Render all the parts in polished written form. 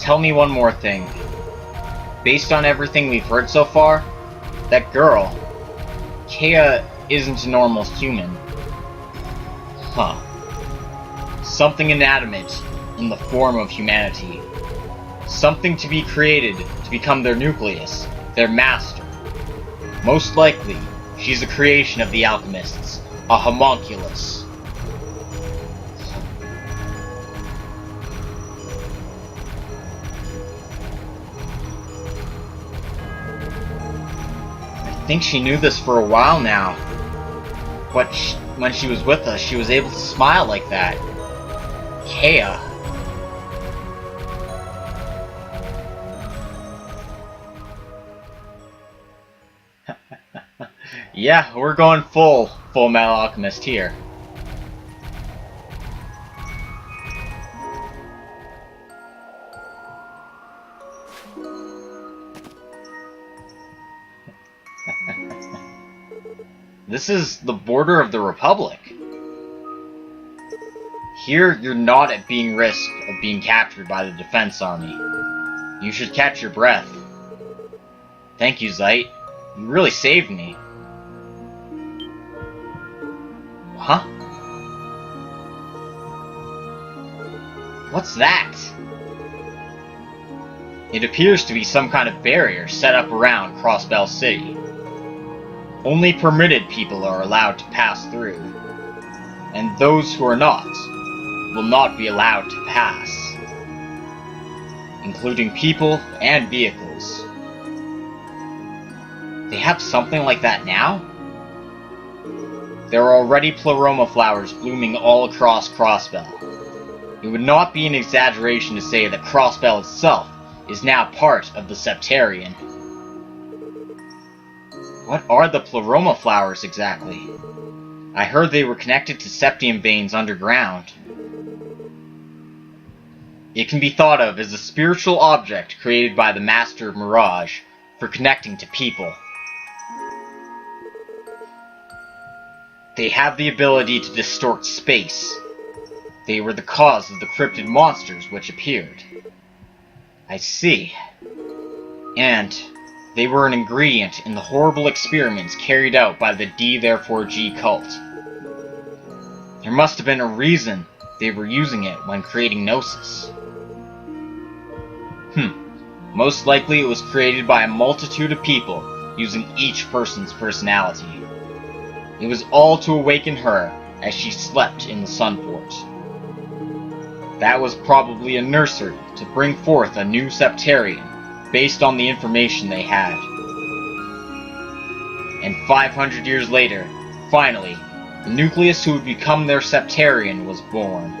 tell me one more thing. Based on everything we've heard so far, that girl, Kea, isn't a normal human. Huh. Something inanimate in the form of humanity. Something to be created to become their nucleus, their master. Most likely, she's a creation of the alchemists, a homunculus. I think she knew this for a while now. But when she was with us, she was able to smile like that. Kea. Yeah, we're going full Metal Alchemist here. This is the border of the Republic. Here, you're not at being risk of being captured by the Defense Army. You should catch your breath. Thank you, Zeit. You really saved me. Huh? What's that? It appears to be some kind of barrier set up around Crossbell City. Only permitted people are allowed to pass through, and those who are not will not be allowed to pass, including people and vehicles. They have something like that now? There are already pleroma flowers blooming all across Crossbell. It would not be an exaggeration to say that Crossbell itself is now part of the Septarian. What are the pleroma flowers exactly? I heard they were connected to septium veins underground. It can be thought of as a spiritual object created by the Master of Mirage for connecting to people. They have the ability to distort space. They were the cause of the cryptid monsters which appeared. I see. And they were an ingredient in the horrible experiments carried out by the D therefore G cult. There must have been a reason they were using it when creating Gnosis. Most likely it was created by a multitude of people using each person's personality. It was all to awaken her as she slept in the Sunport. That was probably a nursery to bring forth a new Septarian based on the information they had. And 500 years later, finally, the nucleus who would become their Septarian was born.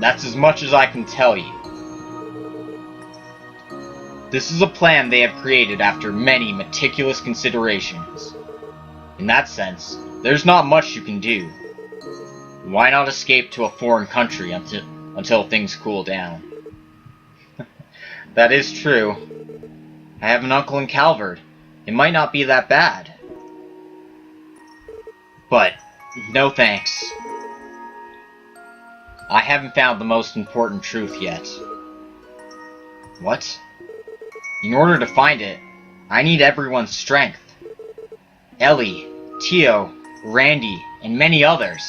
That's as much as I can tell you. This is a plan they have created after many meticulous considerations. In that sense, there's not much you can do. Why not escape to a foreign country until things cool down? That is true. I have an uncle in Calvard. It might not be that bad. But, no thanks. I haven't found the most important truth yet. What? In order to find it, I need everyone's strength. Ellie, Tio, Randy, and many others.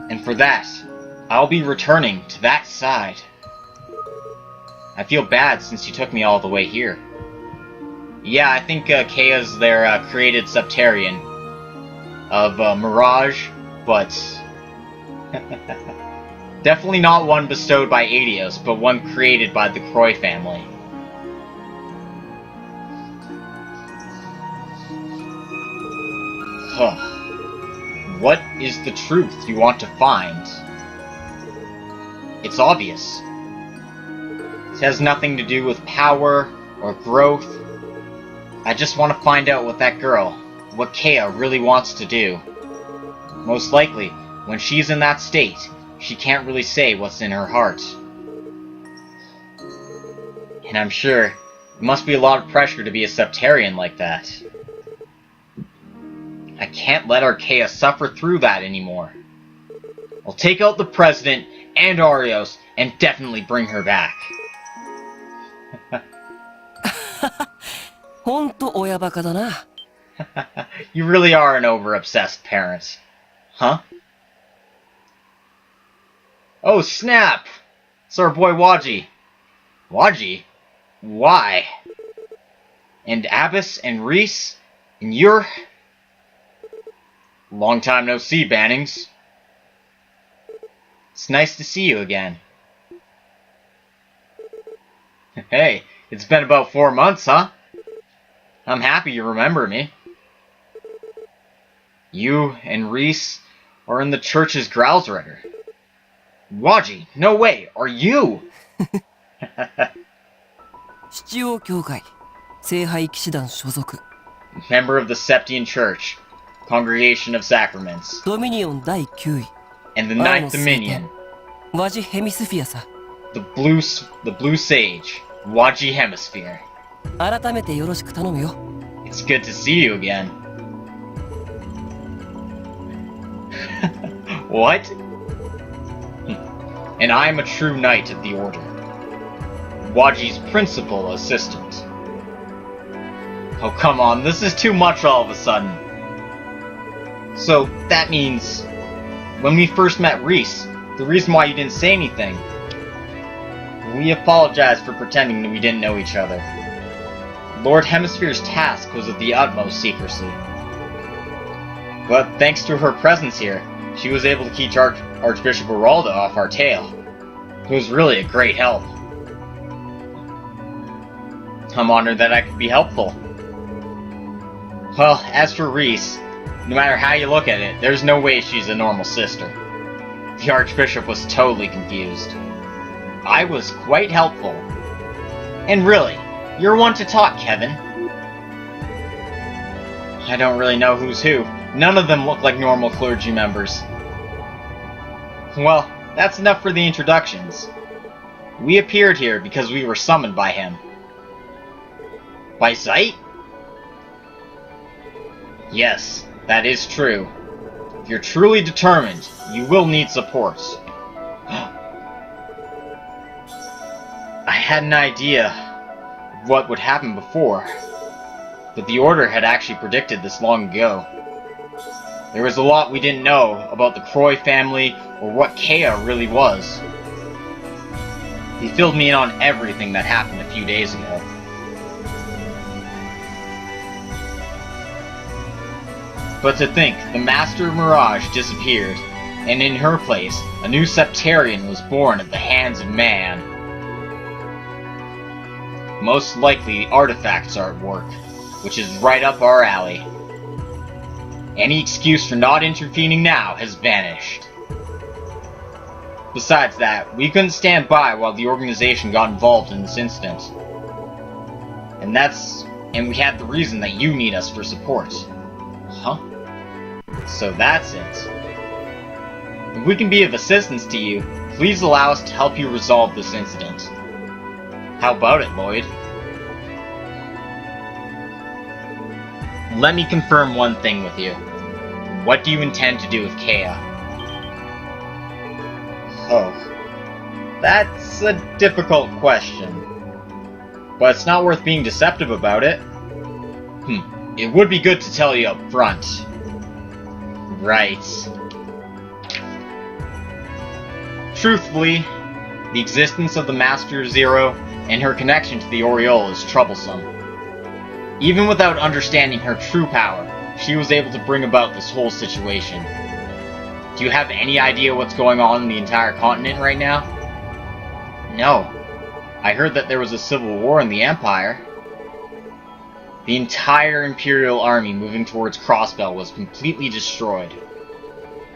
And for that, I'll be returning to that side. I feel bad since you took me all the way here. Yeah, I think Kea's their created Septarian of Mirage, but definitely not one bestowed by Adios, but one created by the Croy family. What is the truth you want to find? It's obvious. It has nothing to do with power or growth. I just want to find out what that girl, what Kea really wants to do. Most likely, when she's in that state, she can't really say what's in her heart. And I'm sure it must be a lot of pressure to be a Septarian like that. I can't let our Kea suffer through that anymore. I'll take out the president and Arios and definitely bring her back. ほんと親バカだな。You really are an over-obsessed parent. Huh? Oh, snap! It's our boy Waji. Waji? Why? And Abbas and Reese? And you're... Long time no see, Bannings. It's nice to see you again. Hey, it's been about 4 months, huh? I'm happy you remember me. You and Reese are in the church's Gralsritter. Waji, no way, are you? 七王教会聖杯騎士団所属 Member of the Septian Church, Congregation of Sacraments, ドミニオン第9位 and the Ninth Dominion, ワジヘミスフィアさ the Blue Sage, Waji Hemisphere. 改めてよろしく頼むよ It's good to see you again. What? And I'm a true knight of the Order. Waji's principal assistant. Oh, come on, this is too much all of a sudden. So, that means... When we first met Reese, the reason why you didn't say anything... We apologize for pretending that we didn't know each other. Lord Hemisphere's task was of the utmost secrecy. But thanks to her presence here, she was able to keep Archbishop Geraldo off our tail. It was really a great help. I'm honored that I could be helpful. Well, as for Reese, no matter how you look at it, there's no way she's a normal sister. The Archbishop was totally confused. I was quite helpful. And really, you're one to talk, Kevin. I don't really know who's who. None of them look like normal clergy members. Well, that's enough for the introductions. We appeared here because we were summoned by him. By sight? Yes, that is true. If you're truly determined, you will need support. I had an idea of what would happen before, but the Order had actually predicted this long ago. There was a lot we didn't know about the Croy family or what Kea really was. He filled me in on everything that happened a few days ago. But to think, the Master of Mirage disappeared, and in her place, a new Septarian was born at the hands of man. Most likely, artifacts are at work, which is right up our alley. Any excuse for not intervening now has vanished. Besides that, we couldn't stand by while the organization got involved in this incident. And we had the reason that you need us for support. Huh? So that's it. If we can be of assistance to you, please allow us to help you resolve this incident. How about it, Lloyd? Let me confirm one thing with you. What do you intend to do with Kea? Oh, that's a difficult question. But it's not worth being deceptive about it. It would be good to tell you up front. Right. Truthfully, the existence of the Master Zero and her connection to the Aureole is troublesome. Even without understanding her true power, she was able to bring about this whole situation. Do you have any idea what's going on in the entire continent right now? No. I heard that there was a civil war in the Empire. The entire Imperial army moving towards Crossbell was completely destroyed.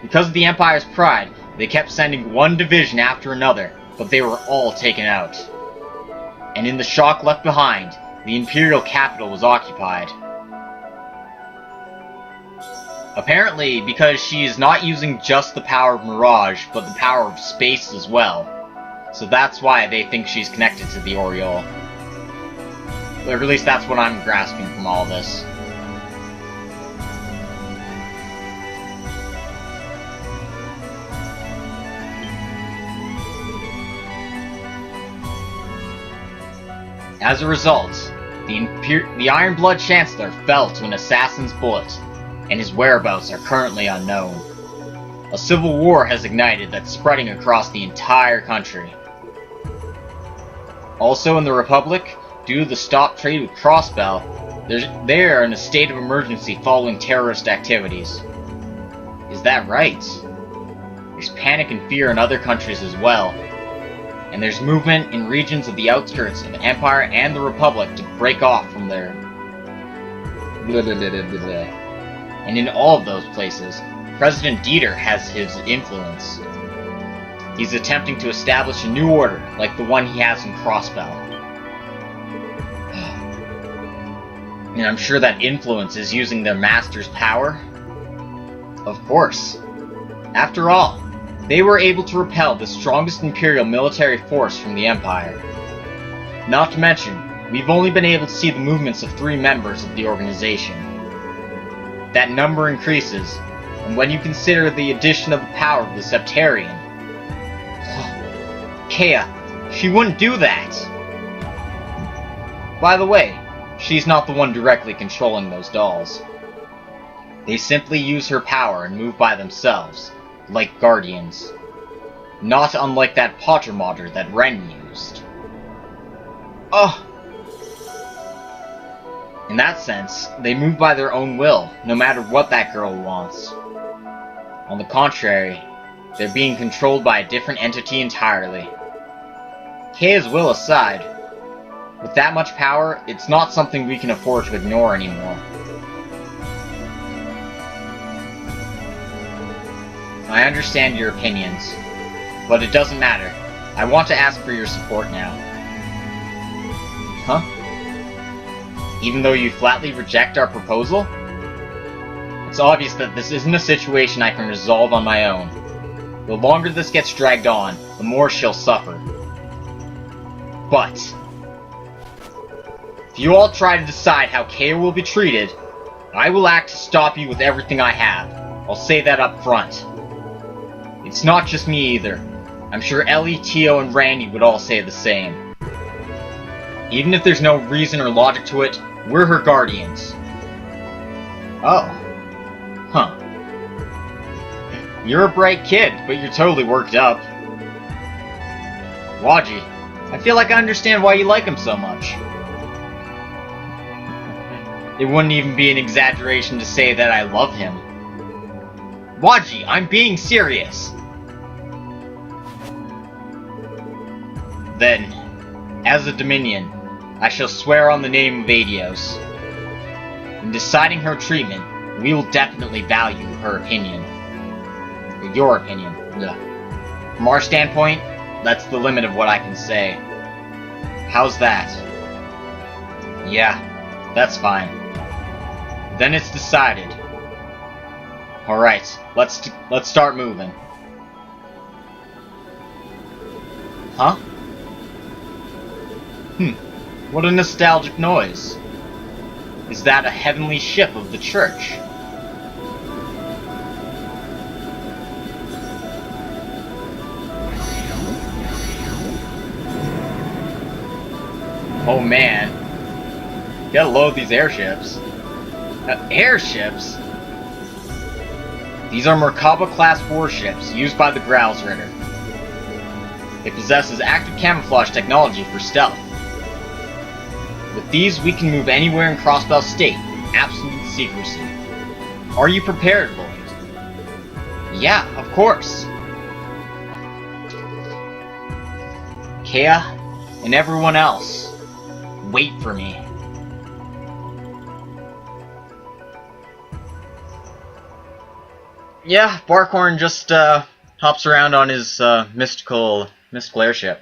Because of the Empire's pride, they kept sending one division after another, but they were all taken out. And in the shock left behind, the Imperial capital was occupied. Apparently, because she is not using just the power of Mirage, but the power of space as well. So that's why they think she's connected to the Aureole. Or at least that's what I'm grasping from all this. As a result, the Iron Blood Chancellor fell to an assassin's bullet, and his whereabouts are currently unknown. A civil war has ignited that's spreading across the entire country. Also in the Republic, due to the stop trade with Crossbell, they are in a state of emergency following terrorist activities. Is that right? There's panic and fear in other countries as well, and there's movement in regions of the outskirts of the Empire and the Republic to break off from there. And in all of those places, President Dieter has his influence. He's attempting to establish a new order like the one he has in Crossbell. And I'm sure that influence is using their master's power. Of course. After all, they were able to repel the strongest Imperial military force from the Empire. Not to mention, we've only been able to see the movements of 3 members of the organization. That number increases, and when you consider the addition of the power of the Septarian... Kea, she wouldn't do that! By the way, she's not the one directly controlling those dolls. They simply use her power and move by themselves, like guardians. Not unlike that Potter modder that Ren used. Oh! In that sense, they move by their own will, no matter what that girl wants. On the contrary, they're being controlled by a different entity entirely. Kea's will aside, with that much power, it's not something we can afford to ignore anymore. I understand your opinions, but it doesn't matter. I want to ask for your support now. Huh? Even though you flatly reject our proposal? It's obvious that this isn't a situation I can resolve on my own. The longer this gets dragged on, the more she'll suffer. But if you all try to decide how Kea will be treated, I will act to stop you with everything I have. I'll say that up front. It's not just me either. I'm sure Ellie, Tio, and Randy would all say the same. Even if there's no reason or logic to it, we're her guardians. Oh. Huh. You're a bright kid, but you're totally worked up. Waji, I feel like I understand why you like him so much. It wouldn't even be an exaggeration to say that I love him. Waji, I'm being serious! Then, as a Dominion, I shall swear on the name of Adios. In deciding her treatment, we will definitely value her opinion. Your opinion. From our standpoint, that's the limit of what I can say. How's that? Yeah, that's fine. Then it's decided. Alright, let's start moving. Huh? What a nostalgic noise. Is that a heavenly ship of the church? Oh man. Gotta load these airships. Airships? These are Merkaba-class warships used by the Gralsritter. It possesses active camouflage technology for stealth. With these, we can move anywhere in Crossbell State with absolute secrecy. Are you prepared, Lloyd? Yeah, of course. Kea, and everyone else, wait for me. Yeah, Barkhorn just hops around on his mystical airship.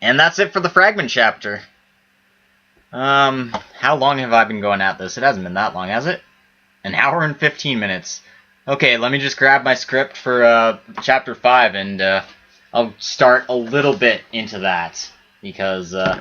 And that's it for the Fragment chapter. How long have I been going at this? It hasn't been that long, has it? An hour and 15 minutes. Okay, let me just grab my script for chapter 5 and I'll start a little bit into that because